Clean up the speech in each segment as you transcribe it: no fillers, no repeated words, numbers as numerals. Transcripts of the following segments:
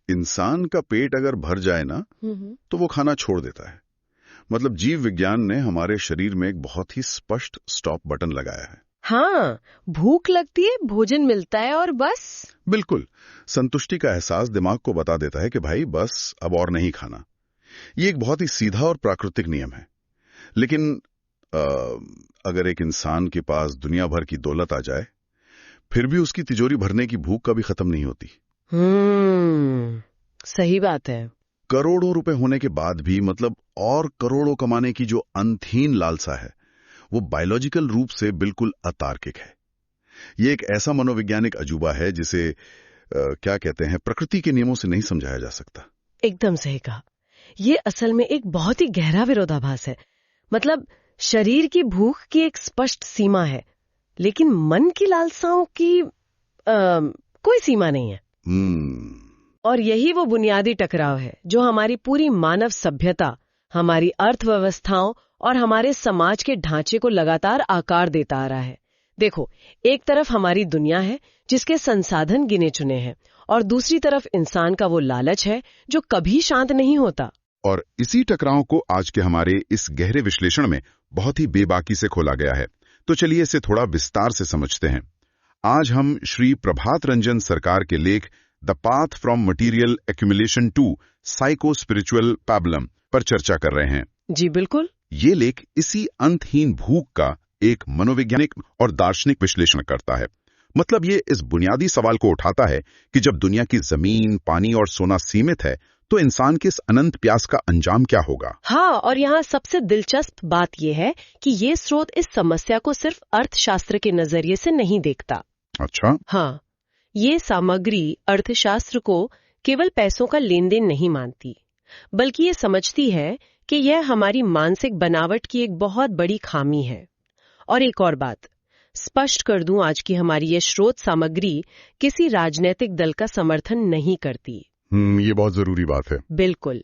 इंसान का पेट अगर भर जाए ना तो वो खाना छोड़ देता है। मतलब जीव विज्ञान ने हमारे शरीर में एक बहुत ही स्पष्ट स्टॉप बटन लगाया है। हाँ, भूख लगती है, भोजन मिलता है और बस। बिल्कुल, संतुष्टि का एहसास दिमाग को बता देता है कि भाई बस अब और नहीं खाना। ये एक बहुत ही सीधा और प्राकृतिक नियम है। लेकिन अगर एक इंसान के पास दुनिया भर की दौलत आ जाए, फिर भी उसकी तिजोरी भरने की भूख कभी खत्म नहीं होती। सही बात है। करोड़ों रुपए होने के बाद भी मतलब और करोड़ों कमाने की जो अंतहीन लालसा है, वो बायोलॉजिकल रूप से बिल्कुल अतार्किक है। ये एक ऐसा मनोवैज्ञानिक अजूबा है जिसे क्या कहते हैं, प्रकृति के नियमों से नहीं समझाया जा सकता। एकदम सही कहा। ये असल में एक बहुत ही गहरा विरोधाभास है। मतलब शरीर की भूख की एक स्पष्ट सीमा है, लेकिन मन की लालसाओं की कोई सीमा नहीं है। और यही वो बुनियादी टकराव है जो हमारी पूरी मानव सभ्यता, हमारी अर्थव्यवस्थाओं और हमारे समाज के ढांचे को लगातार आकार देता आ रहा है। देखो, एक तरफ हमारी दुनिया है जिसके संसाधन गिने चुने हैं, और दूसरी तरफ इंसान का वो लालच है जो कभी शांत नहीं होता। और इसी टकराव को आज के हमारे इस गहरे विश्लेषण में बहुत ही बेबाकी से खोला गया है। तो चलिए इसे थोड़ा विस्तार से समझते हैं। आज हम श्री प्रभात रंजन सरकार के लेख the path from material accumulation to psycho spiritual pablum पर चर्चा कर रहे हैं। जी बिल्कुल। ये लेख इसी अंतहीन भूख का एक मनोवैज्ञानिक और दार्शनिक विश्लेषण करता है। मतलब ये इस बुनियादी सवाल को उठाता है कि जब दुनिया की जमीन, पानी और सोना सीमित है, तो इंसान की इस अनंत प्यास का अंजाम क्या होगा। हाँ, और यहाँ सबसे दिलचस्प बात यह है कि ये स्रोत इस समस्या को सिर्फ अर्थशास्त्र के नजरिए से नहीं देखता। अच्छा। हाँ, ये सामग्री अर्थशास्त्र को केवल पैसों का लेन देन नहीं मानती, बल्कि ये समझती है कि यह हमारी मानसिक बनावट की एक बहुत बड़ी खामी है। और एक और बात स्पष्ट कर दूं, आज की हमारी ये स्रोत सामग्री किसी राजनीतिक दल का समर्थन नहीं करती। ये बहुत जरूरी बात है। बिल्कुल।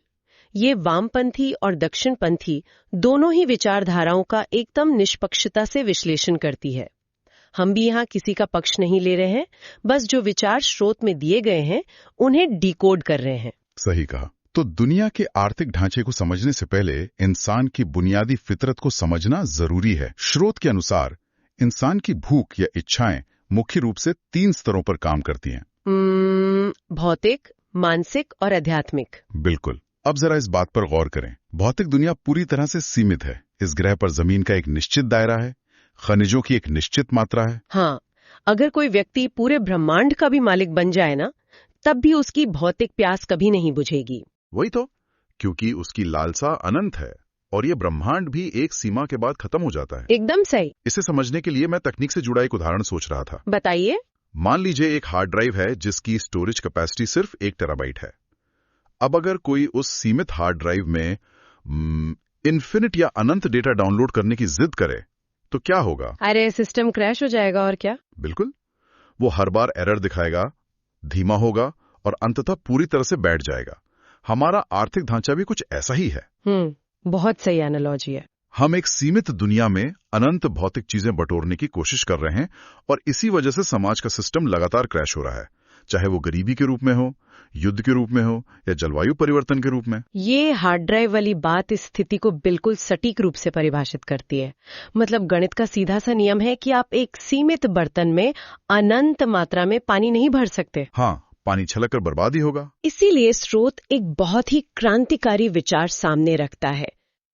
ये वामपंथी और दक्षिणपंथी दोनों ही विचारधाराओं का एकदम निष्पक्षता से विश्लेषण करती है। हम भी यहाँ किसी का पक्ष नहीं ले रहे हैं, बस जो विचार स्रोत में दिए गए हैं उन्हें डिकोड कर रहे हैं। सही कहा। तो दुनिया के आर्थिक ढांचे को समझने से पहले इंसान की बुनियादी फितरत को समझना जरूरी है। स्रोत के अनुसार इंसान की भूख या इच्छाएं मुख्य रूप से 3 स्तरों पर काम करती हैं। भौतिक, मानसिक और आध्यात्मिक। बिल्कुल। अब जरा इस बात पर गौर करें। भौतिक दुनिया पूरी तरह से सीमित है। इस ग्रह पर जमीन का एक निश्चित दायरा है, खनिजों की एक निश्चित मात्रा है। हाँ, अगर कोई व्यक्ति पूरे ब्रह्मांड का भी मालिक बन जाए ना, तब भी उसकी भौतिक प्यास कभी नहीं बुझेगी। वही तो, क्योंकि उसकी लालसा अनंत है और ये ब्रह्मांड भी एक सीमा के बाद खत्म हो जाता है। एकदम सही। इसे समझने के लिए मैं तकनीक से जुड़ा एक उदाहरण सोच रहा था। बताइए। मान लीजिए एक हार्ड ड्राइव है जिसकी स्टोरेज कैपेसिटी सिर्फ 1 टेराबाइट है। अब अगर कोई उस सीमित हार्ड ड्राइव में इन्फिनिट या अनंत डेटा डाउनलोड करने की जिद करे तो क्या होगा? अरे, सिस्टम क्रैश हो जाएगा। और क्या? बिल्कुल। वो हर बार एरर दिखाएगा, धीमा होगा और अंततः पूरी तरह से बैठ जाएगा। हमारा आर्थिक ढांचा भी कुछ ऐसा ही है। बहुत सही एनालॉजी है। हम एक सीमित दुनिया में अनंत भौतिक चीजें बटोरने की कोशिश कर रहे हैं और इसी वजह से समाज का सिस्टम लगातार क्रैश हो रहा है, चाहे वो गरीबी के रूप में हो, युद्ध के रूप में हो या जलवायु परिवर्तन के रूप में। ये हार्ड ड्राइव वाली बात इस स्थिति को बिल्कुल सटीक रूप से परिभाषित करती है। मतलब गणित का सीधा सा नियम है कि आप एक सीमित बर्तन में अनंत मात्रा में पानी नहीं भर सकते। हाँ, पानी छलक कर बर्बाद ही होगा। इसीलिए स्रोत एक बहुत ही क्रांतिकारी विचार सामने रखता है।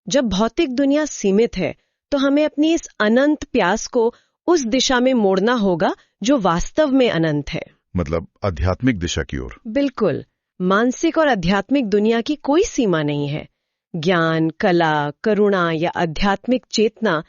जब भौतिक दुनिया सीमित है तो हमें अपनी इस अनंत प्यास को उस दिशा में मोड़ना होगा जो वास्तव में अनंत है। मतलब आध्यात्मिक दिशा की ओर। बिल्कुल। मानसिक और आध्यात्मिक दुनिया की कोई सीमा नहीं है। ज्ञान, कला, करुणा या आध्यात्मिक चेतना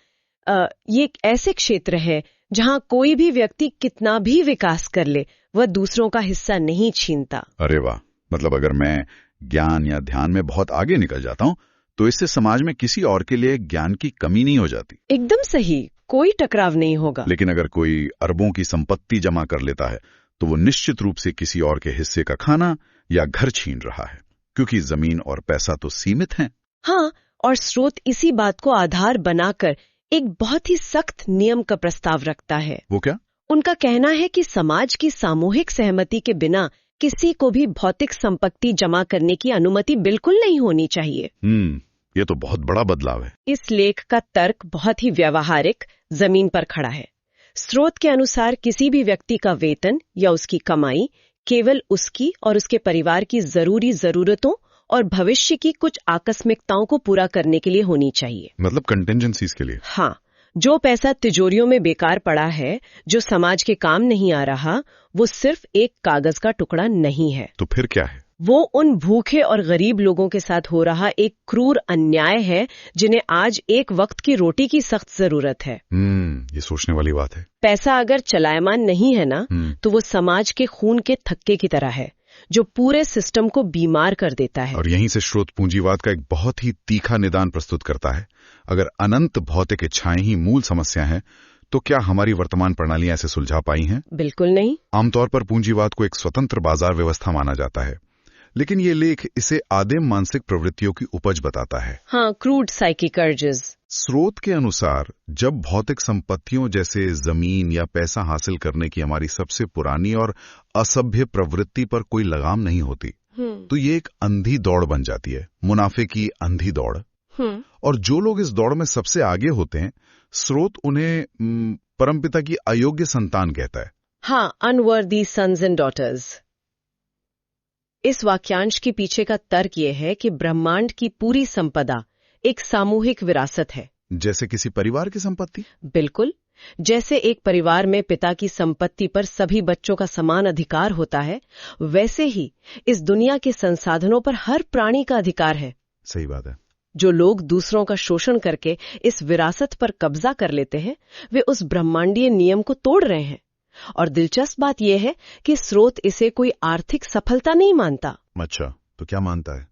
ये एक ऐसे क्षेत्र है जहां कोई भी व्यक्ति कितना भी विकास कर ले, वह दूसरों का हिस्सा नहीं छीनता। अरे वाह। मतलब अगर मैं ज्ञान या ध्यान में बहुत आगे निकल जाता हूं तो इससे समाज में किसी और के लिए ज्ञान की कमी नहीं हो जाती। एकदम सही, कोई टकराव नहीं होगा। लेकिन अगर कोई अरबों की संपत्ति जमा कर लेता है तो वो निश्चित रूप से किसी और के हिस्से का खाना या घर छीन रहा है, क्योंकि जमीन और पैसा तो सीमित हैं। हाँ, और स्रोत इसी बात को आधार बनाकर एक बहुत ही सख्त नियम का प्रस्ताव रखता है। वो क्या? उनका कहना है कि समाज की सामूहिक सहमति के बिना किसी को भी भौतिक संपत्ति जमा करने की अनुमति बिल्कुल नहीं होनी चाहिए। ये तो बहुत बड़ा बदलाव है। इस लेख का तर्क बहुत ही व्यवहारिक, जमीन पर खड़ा है। स्रोत के अनुसार किसी भी व्यक्ति का वेतन या उसकी कमाई केवल उसकी और उसके परिवार की जरूरी जरूरतों और भविष्य की कुछ आकस्मिकताओं को पूरा करने के लिए होनी चाहिए। मतलब कंटिंजेंसीज के लिए। हाँ, जो पैसा तिजोरियों में बेकार पड़ा है, जो समाज के काम नहीं आ रहा, वो सिर्फ एक कागज का टुकड़ा नहीं है। तो फिर क्या है? वो उन भूखे और गरीब लोगों के साथ हो रहा एक क्रूर अन्याय है जिन्हें आज एक वक्त की रोटी की सख्त जरूरत है। ये सोचने वाली बात है। पैसा अगर चलायमान नहीं है ना, तो वो समाज के खून के थक्के की तरह है जो पूरे सिस्टम को बीमार कर देता है। और यहीं से स्रोत पूंजीवाद का एक बहुत ही तीखा निदान प्रस्तुत करता है। अगर अनंत भौतिक इच्छाएं ही मूल समस्या हैं, तो क्या हमारी वर्तमान प्रणालियां ऐसे सुलझा पाई हैं? बिल्कुल नहीं। आमतौर पर पूंजीवाद को एक स्वतंत्र बाजार व्यवस्था माना जाता है, लेकिन ये लेख इसे आदिम मानसिक प्रवृत्तियों की उपज बताता है। हाँ, क्रूड साइकिक अर्जेस। स्रोत के अनुसार जब भौतिक संपत्तियों जैसे जमीन या पैसा हासिल करने की हमारी सबसे पुरानी और असभ्य प्रवृत्ति पर कोई लगाम नहीं होती, तो ये एक अंधी दौड़ बन जाती है, मुनाफे की अंधी दौड़। और जो लोग इस दौड़ में सबसे आगे होते हैं, स्रोत उन्हें परमपिता की अयोग्य संतान कहता है। हाँ, अनवर्दी सन्स एंड डॉटर्स। इस वाक्यांश के पीछे का तर्क यह है कि ब्रह्मांड की पूरी संपदा एक सामूहिक विरासत है। जैसे किसी परिवार की संपत्ति? बिल्कुल। जैसे एक परिवार में पिता की संपत्ति पर सभी बच्चों का समान अधिकार होता है, वैसे ही इस दुनिया के संसाधनों पर हर प्राणी का अधिकार है। सही बात है। जो लोग दूसरों का शोषण करके इस विरासत पर कब्जा कर लेते हैं, वे उस ब्रह्मांडीय नियम को तोड़ रहे हैं। और दिलचस्प बात यह है कि स्रोत इसे कोई आर्थिक सफलता नहीं मानता। अच्छा, तो क्या मानता है?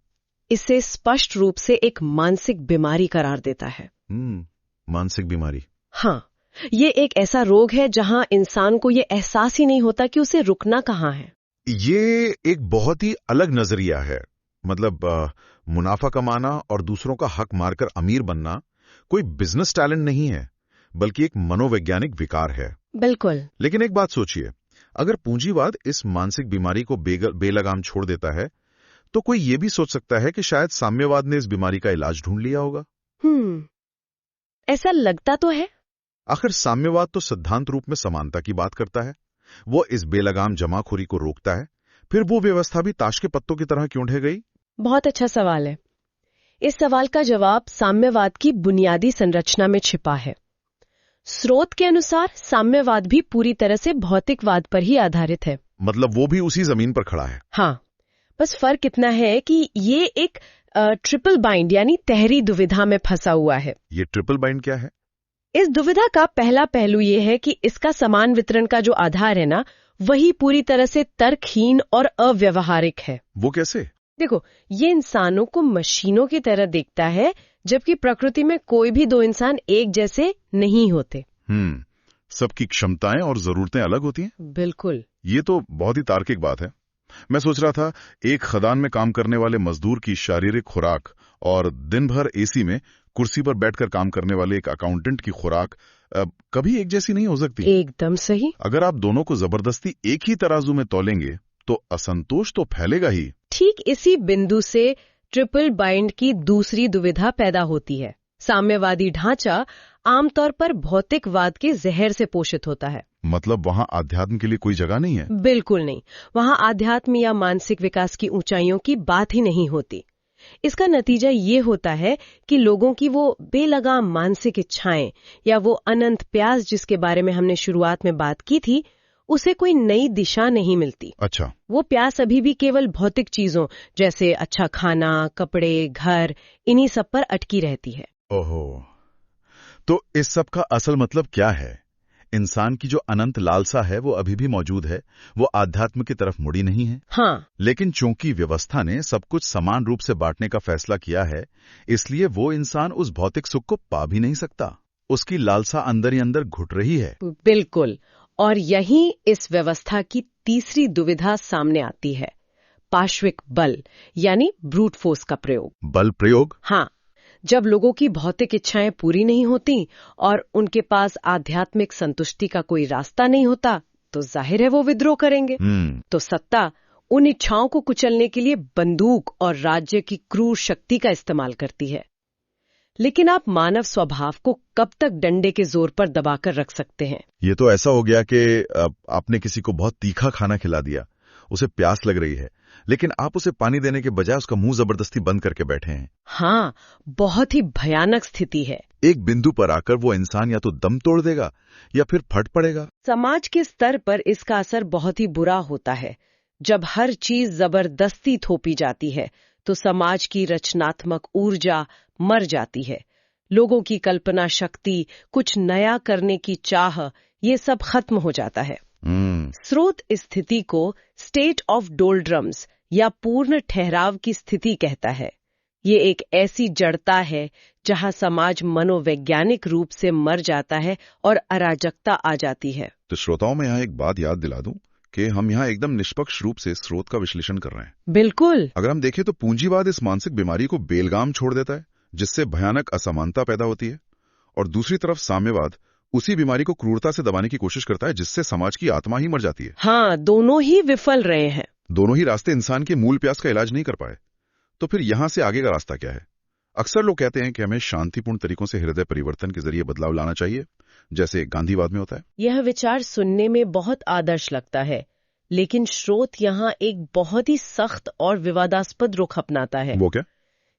इसे स्पष्ट रूप से एक मानसिक बीमारी करार देता है। मानसिक बीमारी? हाँ, ये एक ऐसा रोग है जहां इंसान को ये एहसास ही नहीं होता कि उसे रुकना कहाँ है। ये एक बहुत ही अलग नजरिया है। मतलब मुनाफा कमाना और दूसरों का हक मारकर अमीर बनना कोई बिजनेस टैलेंट नहीं है, बल्कि एक मनोवैज्ञानिक विकार है। बिल्कुल। लेकिन एक बात सोचिए, अगर पूंजीवाद इस मानसिक बीमारी को बेलगाम छोड़ देता है, तो कोई ये भी सोच सकता है कि शायद साम्यवाद ने इस बीमारी का इलाज ढूंढ लिया होगा। ऐसा लगता तो है। आखिर साम्यवाद तो सिद्धांत रूप में समानता की बात करता है। वो इस बेलगाम जमाखोरी को रोकता है। फिर वो व्यवस्था भी ताश के पत्तों की तरह क्यों ढह गई? बहुत अच्छा सवाल है। इस सवाल का जवाब साम्यवाद की बुनियादी संरचना में छिपा है। स्रोत के अनुसार साम्यवाद भी पूरी तरह से भौतिकवाद पर ही आधारित है। मतलब वो भी उसी जमीन पर खड़ा है। हाँ, बस फर्क इतना है कि ये एक ट्रिपल बाइंड यानी तहरी दुविधा में फंसा हुआ है। ये ट्रिपल बाइंड क्या है? इस दुविधा का पहला पहलू ये है कि इसका समान वितरण का जो आधार है ना, वही पूरी तरह से तर्कहीन और अव्यवहारिक है। वो कैसे? देखो, ये इंसानों को मशीनों की तरह देखता है, जबकि प्रकृति में कोई भी दो इंसान एक जैसे नहीं होते। सबकी क्षमताएं और जरूरतें अलग होती हैं। बिल्कुल। ये तो बहुत ही तार्किक बात है। मैं सोच रहा था, एक खदान में काम करने वाले मजदूर की शारीरिक खुराक और दिन भर एसी में कुर्सी पर बैठकर काम करने वाले एक अकाउंटेंट की खुराक कभी एक जैसी नहीं हो सकती। एकदम सही। अगर आप दोनों को जबरदस्ती एक ही तराजू में तौलेंगे, तो असंतोष तो फैलेगा ही। ठीक इसी बिंदु से ट्रिपल बाइंड की दूसरी दुविधा पैदा होती है। साम्यवादी ढांचा आमतौर पर भौतिकवाद के जहर से पोषित होता है। मतलब वहाँ आध्यात्म के लिए कोई जगह नहीं है? बिल्कुल नहीं। वहाँ आध्यात्म या मानसिक विकास की ऊंचाइयों की बात ही नहीं होती। इसका नतीजा ये होता है कि लोगों की वो बेलगाम मानसिक इच्छाएं या वो अनंत प्यास जिसके बारे में हमने शुरुआत में बात की थी, उसे कोई नई दिशा नहीं मिलती। अच्छा। वो प्यास अभी भी केवल भौतिक चीजों जैसे अच्छा खाना, कपड़े, घर, इन्हीं सब पर अटकी रहती है। ओहो, तो इस सब का असल मतलब क्या है? इंसान की जो अनंत लालसा है वो अभी भी मौजूद है, वो आध्यात्म की तरफ मुड़ी नहीं है। हाँ। लेकिन चूंकि व्यवस्था ने सब कुछ समान रूप से बांटने का फैसला किया है, इसलिए वो इंसान उस भौतिक सुख को पा भी नहीं सकता। उसकी लालसा अंदर ही अंदर घुट रही है। बिल्कुल। और यही इस व्यवस्था की तीसरी दुविधा सामने आती है, पाश्विक बल यानी ब्रूट फोर्स का प्रयोग। बल प्रयोग? हाँ, जब लोगों की भौतिक इच्छाएं पूरी नहीं होती और उनके पास आध्यात्मिक संतुष्टि का कोई रास्ता नहीं होता, तो जाहिर है वो विद्रोह करेंगे। तो सत्ता उन इच्छाओं को कुचलने के लिए बंदूक और राज्य की क्रूर शक्ति का इस्तेमाल करती है। लेकिन आप मानव स्वभाव को कब तक डंडे के जोर पर दबाकर रख सकते हैं? ये तो ऐसा हो गया कि आपने किसी को बहुत तीखा खाना खिला दिया, उसे प्यास लग रही है, लेकिन आप उसे पानी देने के बजाय उसका मुंह जबरदस्ती बंद करके बैठे हैं। हाँ, बहुत ही भयानक स्थिति है। एक बिंदु पर आकर वो इंसान या तो दम तोड़ देगा या फिर फट पड़ेगा। समाज के स्तर पर इसका असर बहुत ही बुरा होता है। जब हर चीज जबरदस्ती थोपी जाती है तो समाज की रचनात्मक ऊर्जा मर जाती है। लोगों की कल्पना शक्ति, कुछ नया करने की चाह, ये सब खत्म हो जाता है। स्रोत इस स्थिति को स्टेट ऑफ डोल्ड्रम्स या पूर्ण ठहराव की स्थिति कहता है। ये एक ऐसी जड़ता है जहां समाज मनोवैज्ञानिक रूप से मर जाता है और अराजकता आ जाती है। तो श्रोताओं में यहाँ एक बात याद दिला दूं कि हम यहाँ एकदम निष्पक्ष रूप से स्रोत का विश्लेषण कर रहे हैं। बिल्कुल। अगर हम देखें तो पूंजीवाद इस मानसिक बीमारी को बेलगाम छोड़ देता है, जिससे भयानक असमानता पैदा होती है, और दूसरी तरफ साम्यवाद उसी बीमारी को क्रूरता से दबाने की कोशिश करता है, जिससे समाज की आत्मा ही मर जाती है। हाँ, दोनों ही विफल रहे हैं। दोनों ही रास्ते इंसान के मूल प्यास का इलाज नहीं कर पाए। तो फिर यहां से आगे का रास्ता क्या है? अक्सर लोग कहते हैं कि हमें शांतिपूर्ण तरीकों से हृदय परिवर्तन के जरिए बदलाव लाना चाहिए, जैसे गांधीवाद में होता है। यह विचार सुनने में बहुत आदर्श लगता है, लेकिन स्रोत यहाँ एक बहुत ही सख्त और विवादास्पद रुख अपनाता है। वो क्या?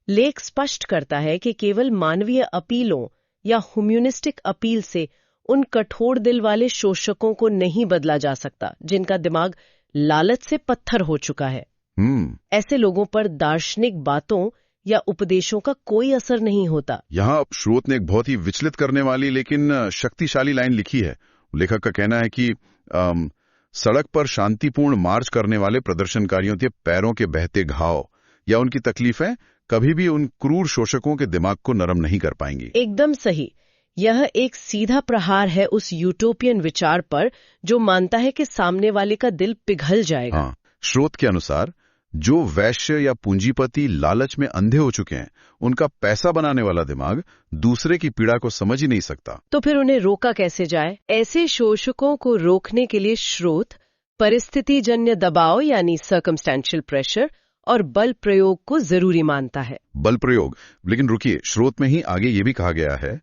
लेख स्पष्ट करता है कि केवल मानवीय अपीलों या ह्यूमनिस्टिक अपील से उन कठोर दिल वाले शोषकों को नहीं बदला जा सकता जिनका दिमाग लालच से पत्थर हो चुका है। ऐसे लोगों पर दार्शनिक बातों या उपदेशों का कोई असर नहीं होता। यहाँ स्रोत ने एक बहुत ही विचलित करने वाली लेकिन शक्तिशाली लाइन लिखी है। लेखक का कहना है कि सड़क पर शांतिपूर्ण मार्च करने वाले प्रदर्शनकारियों के पैरों के बहते घाव या उनकी तकलीफें कभी भी उन क्रूर शोषकों के दिमाग को नरम नहीं कर पाएंगी। एकदम सही। यह एक सीधा प्रहार है उस यूटोपियन विचार पर जो मानता है कि सामने वाले का दिल पिघल जाएगा। हाँ, स्रोत के अनुसार जो वैश्य या पूंजीपति लालच में अंधे हो चुके हैं, उनका पैसा बनाने वाला दिमाग दूसरे की पीड़ा को समझ ही नहीं सकता। तो फिर उन्हें रोका कैसे जाए? ऐसे शोषकों को रोकने के लिए स्रोत परिस्थितिजन्य दबाव यानी सर्कमस्टेंशियल प्रेशर और बल प्रयोग को जरूरी मानता है। बल प्रयोग? लेकिन रुकिए, स्रोत में ही आगे ये भी कहा गया है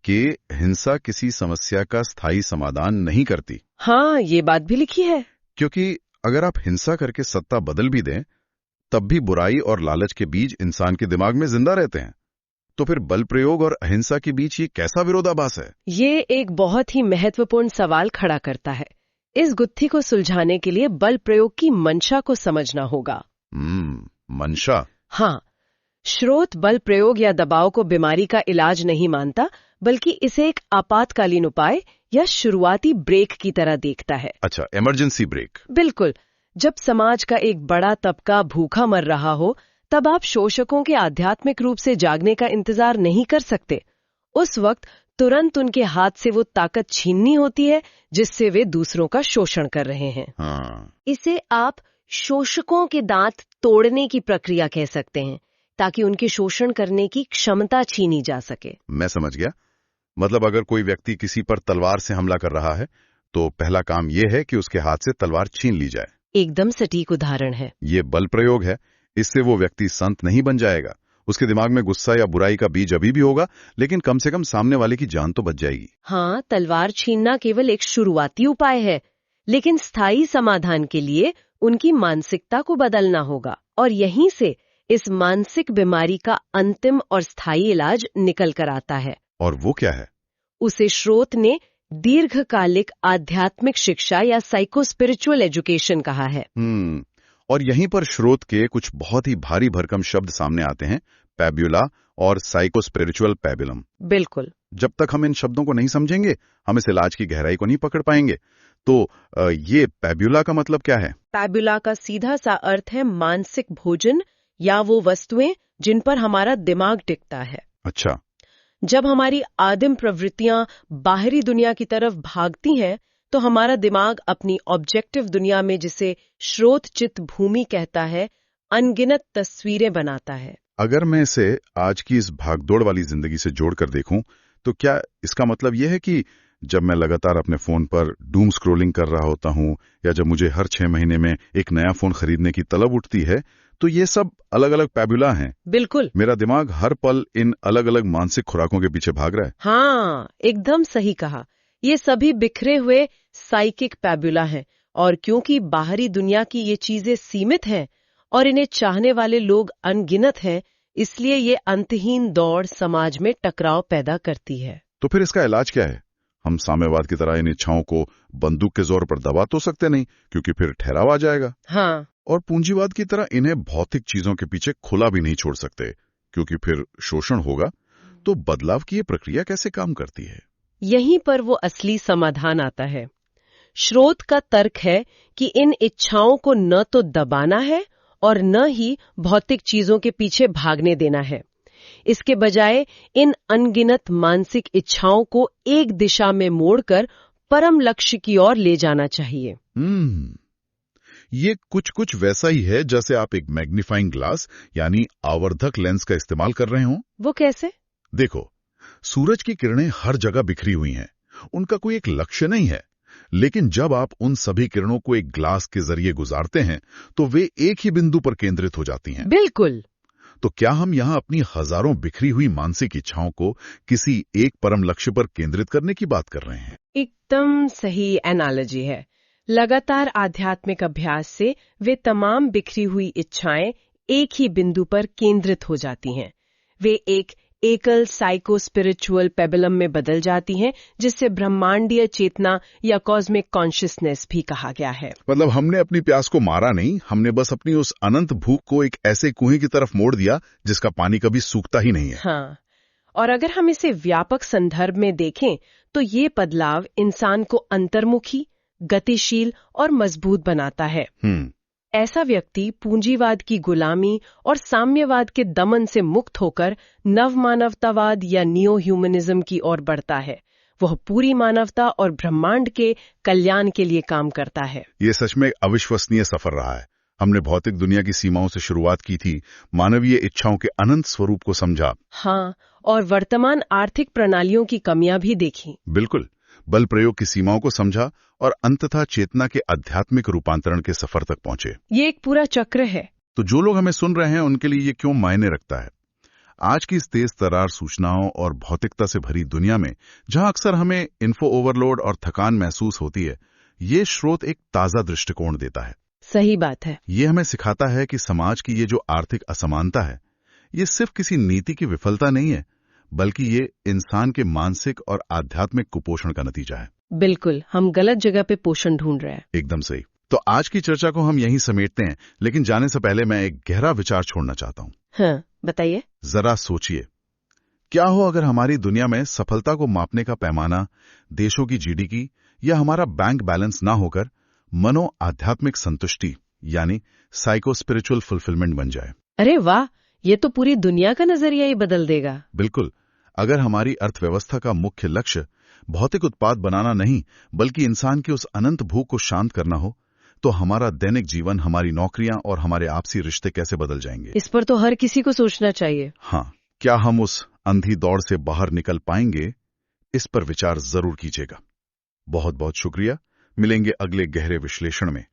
कि हिंसा किसी समस्या का स्थायी समाधान नहीं करती। हाँ, ये बात भी लिखी है। क्योंकि अगर आप हिंसा करके सत्ता बदल भी दें, तब भी बुराई और लालच के बीज इंसान के दिमाग में जिंदा रहते हैं। तो फिर बल प्रयोग और अहिंसा के बीच ये कैसा विरोधाभास है? ये एक बहुत ही महत्वपूर्ण सवाल खड़ा करता है। इस गुत्थी को सुलझाने के लिए बल प्रयोग की मंशा को समझना होगा। मंशा? हाँ, स्रोत बल प्रयोग या दबाव को बीमारी का इलाज नहीं मानता, बल्कि इसे एक आपातकालीन उपाय या शुरुआती ब्रेक की तरह देखता है। अच्छा, इमरजेंसी ब्रेक। बिल्कुल। जब समाज का एक बड़ा तबका भूखा मर रहा हो, तब आप शोषकों के आध्यात्मिक रूप से जागने का इंतजार नहीं कर सकते। उस वक्त तुरंत उनके हाथ से वो ताकत छीननी होती है जिससे वे दूसरों का शोषण कर रहे हैं। हाँ। इसे आप शोषकों के दांत तोड़ने की प्रक्रिया कह सकते हैं, ताकि उनके शोषण करने की क्षमता छीनी जा सके। मैं समझ गया। मतलब अगर कोई व्यक्ति किसी पर तलवार से हमला कर रहा है, तो पहला काम यह है कि उसके हाथ से तलवार छीन ली जाए। एकदम सटीक उदाहरण है। ये बल प्रयोग है। इससे वो व्यक्ति संत नहीं बन जाएगा। उसके दिमाग में गुस्सा या बुराई का बीज अभी भी होगा, लेकिन कम से कम सामने वाले की जान तो बच जाएगी। हाँ, तलवार छीनना केवल एक शुरुआती उपाय है, लेकिन स्थायी समाधान के लिए उनकी मानसिकता को बदलना होगा, और यहीं से इस मानसिक बीमारी का अंतिम और स्थायी इलाज निकल कर आता है। और वो क्या है? उसे स्रोत ने दीर्घकालिक आध्यात्मिक शिक्षा या साइको स्पिरिचुअल एजुकेशन कहा है। और यहीं पर स्रोत के कुछ बहुत ही भारी भरकम शब्द सामने आते हैं, पैब्यूला और साइको स्पिरिचुअल पैबुलम। बिल्कुल। जब तक हम इन शब्दों को नहीं समझेंगे, हम इस इलाज की गहराई को नहीं पकड़ पाएंगे। तो ये पैब्यूला का मतलब क्या है? पैब्यूला का सीधा सा अर्थ है मानसिक भोजन या वो वस्तुएं जिन पर हमारा दिमाग टिकता है। अच्छा। जब हमारी आदिम प्रवृत्तियां बाहरी दुनिया की तरफ भागती हैं, तो हमारा दिमाग अपनी ऑब्जेक्टिव दुनिया में, जिसे स्रोत चित्त भूमि कहता है, अनगिनत तस्वीरें बनाता है। अगर मैं इसे आज की इस भागदौड़ वाली जिंदगी से जोड़कर देखूं, तो क्या इसका मतलब यह है कि जब मैं लगातार अपने फोन पर डूम स्क्रोलिंग कर रहा होता हूं या जब मुझे हर 6 महीने में एक नया फोन खरीदने की तलब उठती है, तो ये सब अलग अलग पैबुला हैं। बिल्कुल। मेरा दिमाग हर पल इन अलग अलग मानसिक खुराकों के पीछे भाग रहा है। हाँ, एकदम सही कहा। ये सभी बिखरे हुए साइकिक पैबुला हैं, और क्योंकि बाहरी दुनिया की ये चीजें सीमित हैं और इन्हें चाहने वाले लोग अनगिनत हैं, इसलिए ये अंतहीन दौड़ समाज में टकराव पैदा करती है। तो फिर इसका इलाज क्या है? हम साम्यवाद की तरह इन इच्छाओं को बंदूक के जोर पर दबा तो सकते नहीं, क्योंकि फिर ठहराव आ जाएगा। हाँ, और पूंजीवाद की तरह इन्हें भौतिक चीजों के पीछे खुला भी नहीं छोड़ सकते, क्योंकि फिर शोषण होगा। तो बदलाव की ये प्रक्रिया कैसे काम करती है? यहीं पर वो असली समाधान आता है। स्रोत का तर्क है कि इन इच्छाओं को न तो दबाना है और न ही भौतिक चीजों के पीछे भागने देना है। इसके बजाय इन अनगिनत मानसिक इच्छाओं को एक दिशा में मोड़कर परम लक्ष्य की ओर ले जाना चाहिए। ये कुछ वैसा ही है जैसे आप एक मैग्नीफाइंग ग्लास यानी आवर्धक लेंस का इस्तेमाल कर रहे हो। वो कैसे? देखो, सूरज की किरणें हर जगह बिखरी हुई हैं। उनका कोई एक लक्ष्य नहीं है, लेकिन जब आप उन सभी किरणों को एक ग्लास के जरिए गुजारते हैं तो वे एक ही बिंदु पर केंद्रित हो जाती हैं। बिल्कुल। तो क्या हम यहाँ अपनी हजारों बिखरी हुई मानसिक इच्छाओं को किसी एक परम लक्ष्य पर केंद्रित करने की बात कर रहे हैं? एकदम सही एनालॉजी है। लगातार आध्यात्मिक अभ्यास से वे तमाम बिखरी हुई इच्छाएं एक ही बिंदु पर केंद्रित हो जाती हैं। वे एक एकल साइको स्पिरिचुअल पेबलम में बदल जाती हैं, जिससे ब्रह्मांडीय चेतना या कॉस्मिक कॉन्शियसनेस भी कहा गया है। मतलब हमने अपनी प्यास को मारा नहीं, हमने बस अपनी उस अनंत भूख को एक ऐसे कुएं की तरफ मोड़ दिया जिसका पानी कभी सूखता ही नहीं है। हाँ, और अगर हम इसे व्यापक संदर्भ में देखें तो ये बदलाव इंसान को अंतर्मुखी, गतिशील और मजबूत बनाता है। ऐसा व्यक्ति पूंजीवाद की गुलामी और साम्यवाद के दमन से मुक्त होकर नवमानवतावाद या नियो ह्यूमनिज्म की ओर बढ़ता है। वह पूरी मानवता और ब्रह्मांड के कल्याण के लिए काम करता है। ये सच में अविश्वसनीय सफर रहा है। हमने भौतिक दुनिया की सीमाओं से शुरुआत की थी, मानवीय इच्छाओं के अनंत स्वरूप को समझा। हाँ, और वर्तमान आर्थिक प्रणालियों की कमियां भी देखी। बिल्कुल, बल प्रयोग की सीमाओं को समझा और अंततः चेतना के आध्यात्मिक रूपांतरण के सफर तक पहुंचे। ये एक पूरा चक्र है। तो जो लोग हमें सुन रहे हैं उनके लिए ये क्यों मायने रखता है? आज की इस तेज तरार सूचनाओं और भौतिकता से भरी दुनिया में, जहां अक्सर हमें इन्फो ओवरलोड और थकान महसूस होती है, ये स्रोत एक ताजा दृष्टिकोण देता है। सही बात है। ये हमें सिखाता है कि समाज की ये जो आर्थिक असमानता है, ये सिर्फ किसी नीति की विफलता नहीं है, बल्कि ये इंसान के मानसिक और आध्यात्मिक कुपोषण का नतीजा है। बिल्कुल, हम गलत जगह पे पोषण ढूंढ रहे हैं। एकदम सही। तो आज की चर्चा को हम यहीं समेटते हैं, लेकिन जाने से पहले मैं एक गहरा विचार छोड़ना चाहता हूँ। हाँ, बताइए। जरा सोचिए, क्या हो अगर हमारी दुनिया में सफलता को मापने का पैमाना देशों की जीडीपी या हमारा बैंक बैलेंस ना होकर मनो आध्यात्मिक संतुष्टि यानी साइको स्पिरिचुअल फुलफिलमेंट बन जाए? अरे वाह, ये तो पूरी दुनिया का नजरिया ही बदल देगा। बिल्कुल। अगर हमारी अर्थव्यवस्था का मुख्य लक्ष्य भौतिक उत्पाद बनाना नहीं, बल्कि इंसान की उस अनंत भूख को शांत करना हो, तो हमारा दैनिक जीवन, हमारी नौकरियां और हमारे आपसी रिश्ते कैसे बदल जाएंगे? इस पर तो हर किसी को सोचना चाहिए। हाँ, क्या हम उस अंधी दौड़ से बाहर निकल पाएंगे? इस पर विचार जरूर कीजिएगा। बहुत बहुत शुक्रिया। मिलेंगे अगले गहरे विश्लेषण में।